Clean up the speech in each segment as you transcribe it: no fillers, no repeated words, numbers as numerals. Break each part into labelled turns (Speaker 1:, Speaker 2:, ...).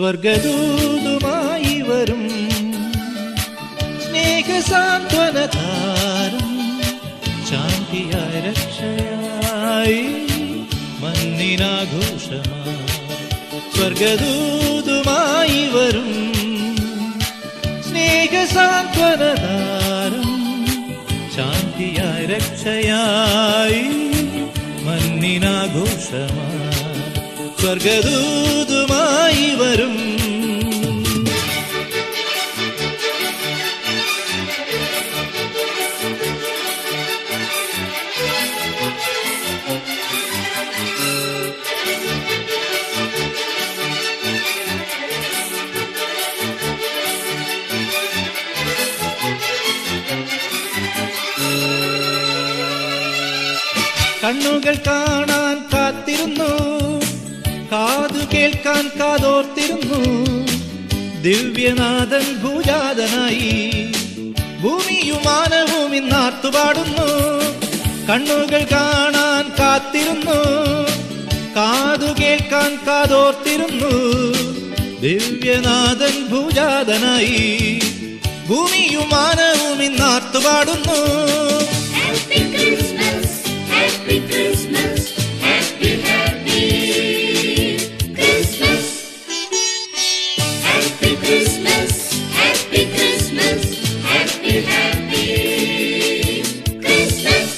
Speaker 1: സ്വർഗദൂതുമായി വരും സ്നേഹസാന്ത്വനതാരം, ശാന്തിയായി രക്ഷയായി മണ്ണിനാഘോഷമായി. സ്വർഗദൂതുമായി വരും സ്നേഹസാന്ത്വനതാരം, ശാന്തിയായി രക്ഷയായി മണ്ണിനാഘോഷമായി. സ്വർഗദൂതുമായി വരും. കണ്ണുകൾ കാണാൻ കാത്തിരുന്നു, കാതു കേൾക്കാൻ കാതോർത്തിരുന്നു. ദിവ്യനാഥൻ ഭൂജാതനായി ഭൂമിയും മാനവും ഇന്നാർത്തുപാടുന്നു. കണ്ണുകൾ കാണാൻ കാത്തിരുന്നു, കാതു കേൾക്കാൻ കാതോർത്തിരുന്നു. ദിവ്യനാഥൻ ഭൂജാതനായി ഭൂമിയും മാനവും ഇന്നാർത്തുപാടുന്നു.
Speaker 2: Happy Christmas, happy, happy Christmas. Happy Christmas, happy Christmas, happy, happy Christmas.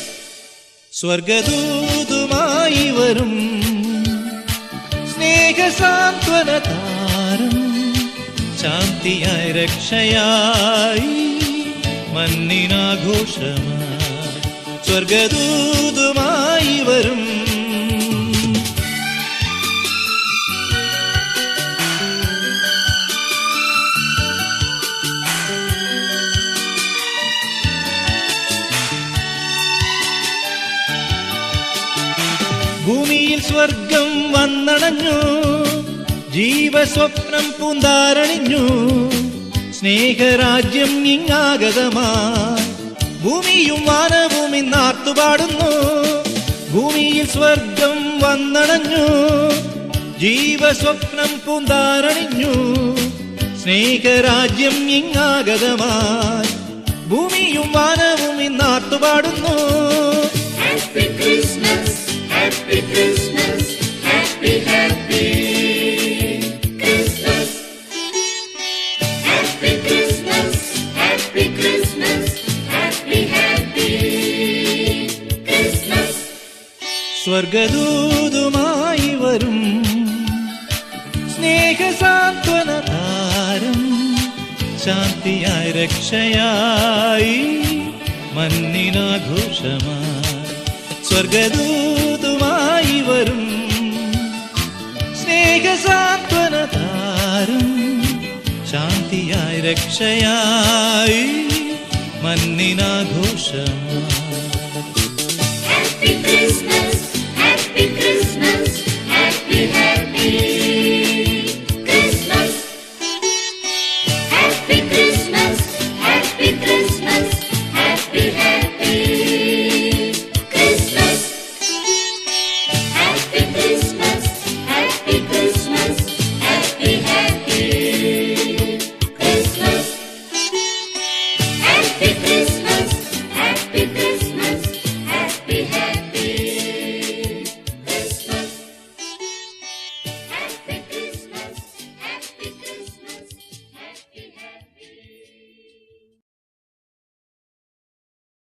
Speaker 1: സ്വർഗദൂതുമായി വരും സ്നേഹസാന്ത്വനതാരം, ശാന്തിയായി രക്ഷയായി മണ്ണിനാഘോഷമായി. സ്വർഗദൂതുമായി വരും. ഭൂമിയിൽ സ്വർഗം വന്നണഞ്ഞു, ജീവസ്വപ്നം പൂന്താരണിഞ്ഞു. സ്നേഹരാജ്യം ഇങ്ങാഗതമായി ഭൂമിയും മാനവും ഇന്നാർത്തുപാടുന്നു. ഭൂമിയിൽ സ്വർഗം വന്നണഞ്ഞു, ജീവസ്വപ്നം പൂന്താരണിഞ്ഞു. സ്നേഹരാജ്യം ഇങ്ങാഗതമായി ഭൂമിയും മാനവും ഇന്നാർത്തുപാടുന്നു.
Speaker 2: Happy Christmas, happy Christmas, happy, happy Christmas. Happy Christmas, happy Christmas, happy, happy Christmas.
Speaker 1: സ്വർഗദൂതുമായി വരും സ്നേഹസാന്ത്വനതാരം, ശാന്തിയായി രക്ഷയായി മണ്ണിനാഘോഷമായി. സ്വർഗദൂതുമായി വരും സ്നേഹസാന്ത്വനതാരം, ശാന്തിയായി രക്ഷയായി മണ്ണിനാഘോഷമായി.